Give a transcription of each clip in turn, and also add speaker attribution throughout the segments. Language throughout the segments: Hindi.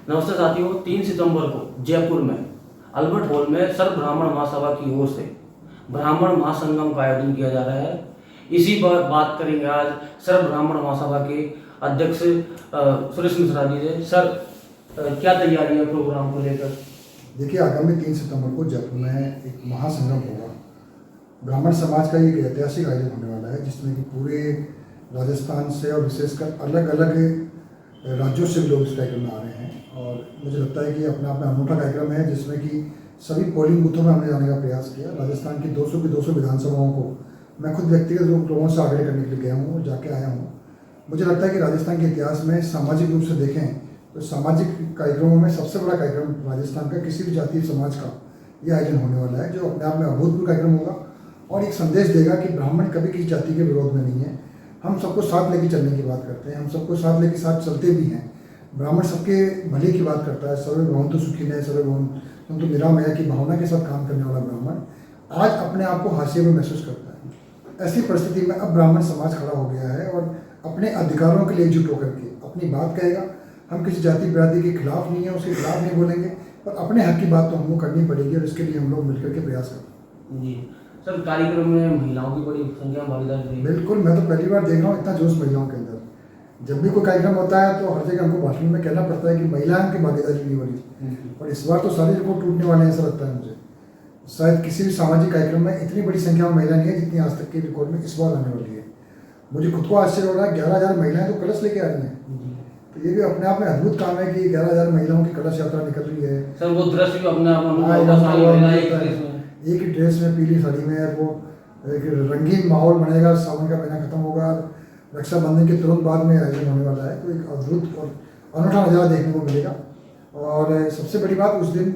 Speaker 1: नमस्ते साथियों, 3 सितंबर को जयपुर में अल्बर्ट हॉल में सर्व ब्राह्मण महासभा की ओर से ब्राह्मण महासंगम का आयोजन किया जा रहा है। इसी पर बात करेंगे आज सर्व ब्राह्मण महासभा के अध्यक्ष सुरेश मिश्रा जी से। सर, क्या तैयारी है प्रोग्राम को लेकर?
Speaker 2: देखिए, आगामी 3 सितंबर को जयपुर में एक महासंगम होगा। ब्राह्मण समाज का एक ऐतिहासिक आयोजन होने वाला है, जिसमें कि पूरे राजस्थान से और विशेषकर अलग अलग राज्यों से लोग इस कार्यक्रम में आ रहे हैं। और मुझे लगता है कि अपने आप में अनूठा कार्यक्रम है, जिसमें कि सभी पोलिंग बूथों में हमने जाने का प्रयास किया। राजस्थान की 200 की 200 विधानसभाओं को मैं खुद व्यक्तिगत लोगों से आग्रह करने के लिए गया हूँ, जाके आया हूँ। मुझे लगता है कि राजस्थान के इतिहास में सामाजिक रूप से देखें तो सामाजिक कार्यक्रमों में सबसे बड़ा कार्यक्रम राजस्थान का किसी भी जातीय समाज का ये आयोजन होने वाला है, जो अपने आप में अभूतपूर्व कार्यक्रम होगा और एक संदेश देगा कि ब्राह्मण कभी किसी जाति के विरोध में नहीं है। हम सबको साथ लेके चलने की बात करते हैं, हम सबको साथ लेके साथ चलते भी हैं। ब्राह्मण सबके भले की बात करता है। सर्वे भवन्तु सुखिनः सर्वे भवन्तु निरामया की भावना के साथ काम करने वाला ब्राह्मण आज अपने आप को हाशिए में महसूस करता है। ऐसी परिस्थिति में अब ब्राह्मण समाज खड़ा हो गया है और अपने अधिकारों के लिए एकजुट होकर के अपनी बात कहेगा। हम किसी जाति बिरादरी के खिलाफ नहीं है, उसके खिलाफ नहीं बोलेंगे, पर अपने हक की बात तो हमको करनी पड़ेगी और इसके लिए हम लोग मिलकर के प्रयास करें।
Speaker 1: जी सर, कार्यक्रम में महिलाओं की बड़ी संख्या में भागीदारी।
Speaker 2: बिल्कुल, मैं तो पहली बार देख रहा हूँ इतना जोश महिलाओं के अंदर। जब भी कोई कार्यक्रम होता है तो हर जगह हमको भाषण में कहना पड़ता है कि महिलाओं की भागीदारी नहीं हो रही, और इस बार तो सारे रिकॉर्ड टूटने वाले हैं, ऐसा लगता है मुझे। शायद किसी भी सामाजिक कार्यक्रम में इतनी बड़ी संख्या में महिला नहीं है जितनी आज तक के रिकॉर्ड में इस बार आने वाली है। मुझे खुद को आश्चर्य हो रहा है, 11,000 महिलाएं तो कलश लेके आ रही हैं। तो ये भी अपने आप में अद्भुत काम है कि 11,000 महिलाओं की कलश यात्रा निकल रही है।
Speaker 1: सर, वो दृश्य भी अपने आप
Speaker 2: एक ही ड्रेस में, पीली साड़ी में, वो एक रंगीन माहौल बनेगा। सावन का महीना खत्म होगा, रक्षाबंधन के तुरंत बाद में आयोजन होने वाला है, तो एक अद्भुत और अनूठा नज़ारा देखने को मिलेगा। और सबसे बड़ी बात, उस दिन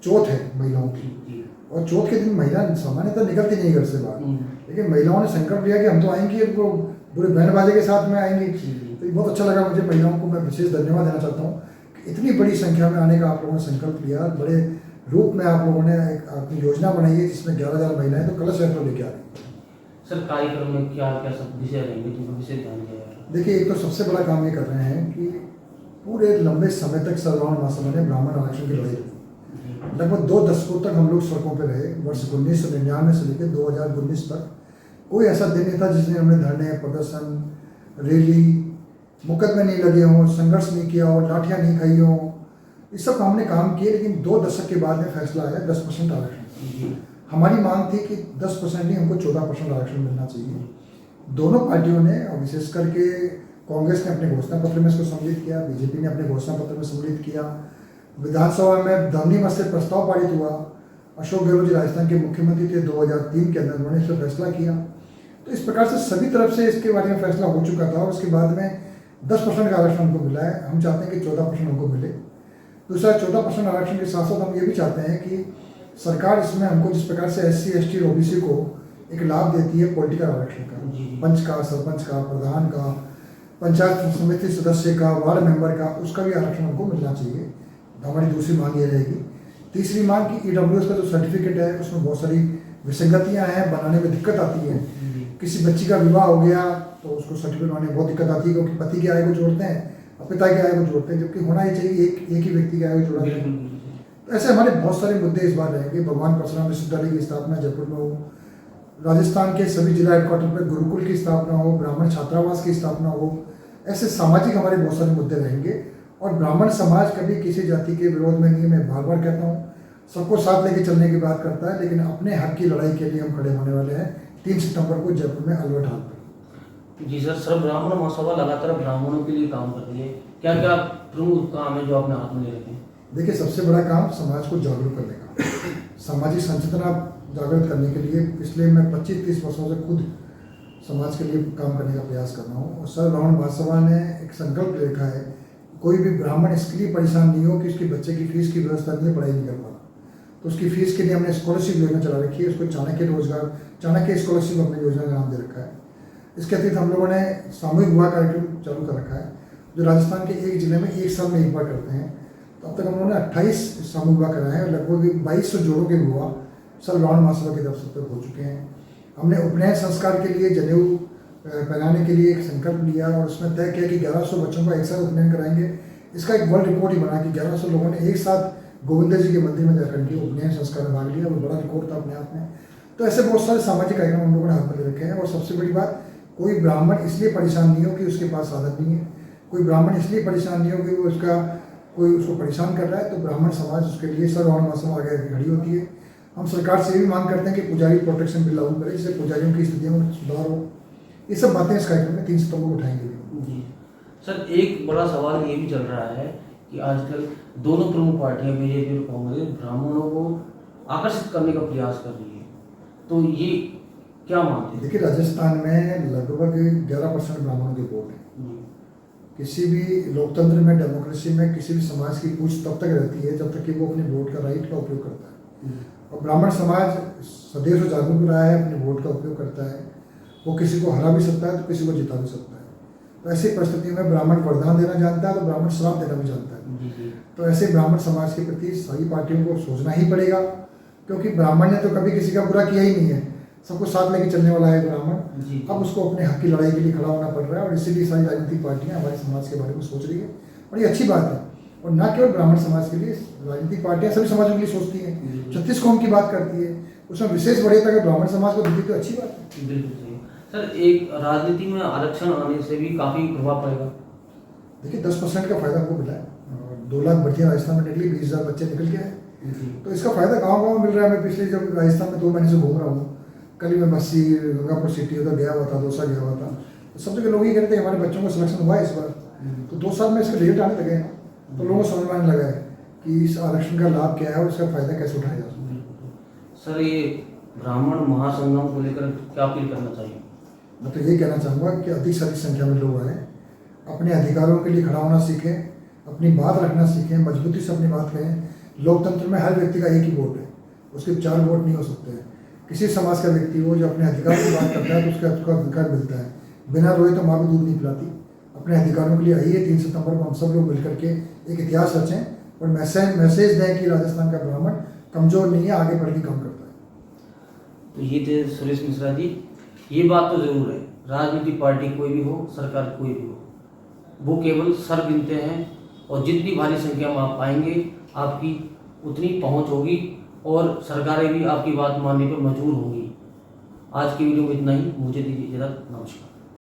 Speaker 2: चौथ है महिलाओं की, और चौथ के दिन महिला सामान्यतः निकलती नहीं घर से बाहर, लेकिन महिलाओं ने संकल्प लिया कि हम तो आएंगी, वो पूरे बहन बाजे के साथ में आएंगी। तो ये बहुत अच्छा लगा मुझे। महिलाओं को मैं विशेष धन्यवाद देना चाहता हूँ कि इतनी बड़ी संख्या में आने का आप लोगों ने संकल्प लिया। बड़े रूप में आप लोगों ने एक अपनी योजना बनाई है, जिसमें 11,000 महिलाएं तो कलश यात्रा लेके आ रही हैं।
Speaker 1: सर, कार्यक्रम में क्या क्या सब विषय रहेंगे, जिनको विषय ध्यान दिया जाएगा?
Speaker 2: देखिए, एक तो सबसे बड़ा काम ये कर रहे हैं कि पूरे लंबे समय तक सर्व ब्राह्मण महासभा ने ब्राह्मण आरक्षण की लड़ाई लड़ी। लगभग 2 दशकों तक हम लोग सड़कों पर रहे। वर्ष 1999 से लेकर 2019 तक कोई ऐसा दिन नहीं था जिसने हमने धरने, प्रदर्शन, रैली, मुकदमे नहीं लगे हों, संघर्ष नहीं किया हो, लाठियाँ नहीं खाई हों। इस सब हमने काम किए, लेकिन 2 दशक के बाद में फैसला आया 10% आरक्षण। हमारी मांग थी कि 10% नहीं, हमको 14% आरक्षण मिलना चाहिए। दोनों पार्टियों ने, और विशेष करके कांग्रेस ने अपने घोषणा पत्र में इसको सम्मिलित किया, बीजेपी ने अपने घोषणा पत्र में सम्मिलित किया। विधानसभा में ध्वनिमत से प्रस्ताव पारित हुआ। अशोक गहलोत जी राजस्थान के मुख्यमंत्री थे 2003 के अंदर, उन्होंने इस पर फैसला किया। तो इस प्रकार से सभी तरफ से इसके बारे में फैसला हो चुका था, और उसके बाद में 10% का आरक्षण हमको मिला है। हम चाहते हैं कि 14% हमको मिले। दूसरा, 14% आरक्षण के साथ साथ हम ये भी चाहते हैं कि सरकार इसमें हमको जिस प्रकार से SC, ST और OBC को एक लाभ देती है पॉलिटिकल आरक्षण का, पंच का, सरपंच का, प्रधान का, पंचायत समिति सदस्य का, वार्ड मेंबर का, उसका भी आरक्षण हमको मिलना चाहिए। हमारी दूसरी मांग ये रहेगी। तीसरी मांग की EWS का जो सर्टिफिकेट है, उसमें बहुत सारी विसंगतियाँ हैं, बनाने में दिक्कत आती है। किसी बच्ची का विवाह हो गया तो उसको सर्टिफिकेट बनाने में बहुत दिक्कत आती है, क्योंकि पति की आय को जोड़ते हैं और पिता की आय को जोड़ते हैं, जबकि होना ही चाहिए एक ही व्यक्ति की आय को जोड़ा जाए। तो ऐसे हमारे बहुत सारे मुद्दे इस बार रहेंगे। भगवान परशुराम विश्वविद्यालय की स्थापना जयपुर में हो, राजस्थान के सभी जिला हेडक्वार्टर पर गुरुकुल की स्थापना हो, ब्राह्मण छात्रावास की स्थापना हो। ऐसे सामाजिक हमारे बहुत सारे मुद्दे रहेंगे। और ब्राह्मण समाज कभी किसी जाति के विरोध में नहीं है। मैं बार बार कहता हूँ, सबको साथ लेके चलने की बात करता है, लेकिन अपने हक की लड़ाई के लिए हम खड़े होने वाले हैं 3 सितंबर को जयपुर में अल्बर्ट हॉल पर।
Speaker 1: जी सर, सर्व ब्राह्मण महासभा लगातार ब्राह्मणों के लिए काम कर रही है। क्या क्या प्रमुख काम है जो आपने हाथ में ले रखे हैं?
Speaker 2: देखिए, सबसे बड़ा काम समाज को जागरूक करने का, सामाजिक संचेतना जागृत करने के लिए पिछले मैं 25-30 वर्षों से खुद समाज के लिए काम करने का प्रयास कर रहा हूँ। और सर्व ब्राह्मण महासभा ने एक संकल्प ले रखा है, कोई भी ब्राह्मण इसके लिए परेशान नहीं हो कि उसके बच्चे की फीस की व्यवस्था नहीं है, पढ़ाई नहीं कर पा रहा, तो उसकी फीस के लिए हमने स्कॉलरशिप योजना चला रखी है। उसको चाणक्य स्कॉलरशिप अपनी योजना का नाम दे रखा है। इसके अतिरिक्त हम लोगों ने सामूहिक विवाह कार्यक्रम चालू कर रखा है, जो राजस्थान के एक जिले में 1 साल में 1 बार करते हैं। तो अब तक हम लोगों ने 28 सामूहिक विवाह कराए हैं, और लगभग 2200 जोड़ों के विवाह सर्व ब्राह्मण महासभा की तरफ से हो चुके हैं। हमने उपनयन संस्कार के लिए जनेऊ पहनाने के लिए एक संकल्प लिया, और उसमें तय किया कि 1100 बच्चों का एक साथ उपनयन कराएंगे। इसका एक वर्ल्ड रिकॉर्ड ही बना कि 1100 लोगों ने एक साथ गोविंद जी के मंदिर में जाकर के उपनयन संस्कार में भाग लिया। वो बड़ा रिकॉर्ड था अपने आप में। तो ऐसे बहुत सारे सामाजिक कार्यक्रम हम लोगों ने हाथ में ले रखे हैं। और सबसे बड़ी बात, कोई ब्राह्मण इसलिए परेशान नहीं हो कि उसके पास साधन नहीं है, कोई ब्राह्मण इसलिए परेशान नहीं हो कि वो कोई उसको परेशान कर रहा है, तो ब्राह्मण समाज उसके लिए सर्वहारा महासभा आगे खड़ी होती है। हम सरकार से भी मांग करते हैं कि पुजारी प्रोटेक्शन बिल लागू करें, जिससे पुजारियों की स्थितियों में सुधार हो। ये सब बातें इस कार्यक्रम में 3 सितंबर को उठाएंगे
Speaker 1: जी सर, एक बड़ा सवाल ये भी चल रहा है कि आजकल दोनों प्रमुख पार्टियां बीजेपी और कांग्रेस ब्राह्मणों को आकर्षित करने का प्रयास कर रही है, तो ये क्या मानते हैं?
Speaker 2: देखिए, राजस्थान में लगभग 11% ब्राह्मणों के वोट है। किसी भी लोकतंत्र में, डेमोक्रेसी में, किसी भी समाज की पूछ तब तक रहती है जब तक कि वो अपने वोट का राइट का उपयोग करता है। और ब्राह्मण समाज सदैव से जागरूक रहा है, अपने वोट का उपयोग करता है। वो किसी को हरा भी सकता है तो किसी को जिता भी सकता है। तो ऐसी परिस्थिति में ब्राह्मण वरदान देना जानता है तो ब्राह्मण श्राप देना भी जानता है। तो ऐसे ब्राह्मण समाज के प्रति सभी पार्टियों को सोचना ही पड़ेगा, क्योंकि ब्राह्मण ने तो कभी किसी का बुरा किया ही नहीं है, सबको साथ लेके चलने वाला है ब्राह्मण। अब उसको अपने हक की लड़ाई के लिए खड़ा होना पड़ रहा है, और इसीलिए सारी राजनीतिक पार्टियां हमारे समाज के बारे में सोच रही है, और ये अच्छी बात है। और न केवल ब्राह्मण समाज के लिए, राजनीतिक पार्टियां सभी समाजों के लिए सोचती हैं। 36 कौम की बात करती है, उसमें विशेष बढ़िया अगर ब्राह्मण समाज को दिखी तो अच्छी बात है।
Speaker 1: बिल्कुल सही सर। एक राजनीति में आरक्षण आने से भी काफी प्रभाव पड़ेगा।
Speaker 2: देखिए, 10% का फायदा हमको मिला है। 2 लाख भर्तियाँ राजस्थान में निकली, 20,000 बच्चे निकल के आए। तो इसका फायदा गाँव मिल रहा है। मैं पिछले जब राजस्थान में 2 महीने से घूम रहा हूँ, कल मैं बस्सी, गंगापुर सिटी उधर गया हुआ था, दौसा गया हुआ था, तो सब जगह लोग ये कहते हैं हमारे बच्चों का सिलेक्शन हुआ है इस बार। तो 2 साल में इसके रिजल्ट आने लगे हैं, तो लोगों को समझ में आने लगा है कि इस आरक्षण का लाभ क्या है और इसका फायदा कैसे उठाया जा सकता है।
Speaker 1: सर, ये ब्राह्मण महासंगम को लेकर क्या अपील करना चाहिए?
Speaker 2: मैं तो ये कहना चाहूँगा कि अधिक से अधिक संख्या में लोग आएँ, अपने अधिकारों के लिए खड़ा होना सीखें, अपनी बात रखना सीखें, मजबूती से अपनी बात कहें। लोकतंत्र में हर व्यक्ति का एक ही वोट है, उसके 4 वोट नहीं हो सकते हैं। किसी समाज का व्यक्ति हो जो अपने अधिकार की बात करता है तो उसका अधिकार मिलता है। बिना रोए तो माँ भी दूध नहीं पिलाती। अपने अधिकारों के लिए आइए, 3 सितंबर को हम सब लोग मिलकर के एक इतिहास रचें और मैसेज दें कि राजस्थान का ब्राह्मण कमजोर नहीं है, आगे बढ़ के काम करता है।
Speaker 1: तो ये थे सुरेश मिश्रा जी। ये बात तो जरूर है, राजनीतिक पार्टी कोई भी हो, सरकार कोई भी हो, वो केवल सर गिनते हैं, और जितनी भारी संख्या में आप पाएंगे आपकी उतनी पहुंच होगी, और सरकारें भी आपकी बात मानने पर मजबूर होंगी। आज की वीडियो में इतना ही। मुझे दीजिए इजाजत। नमस्कार।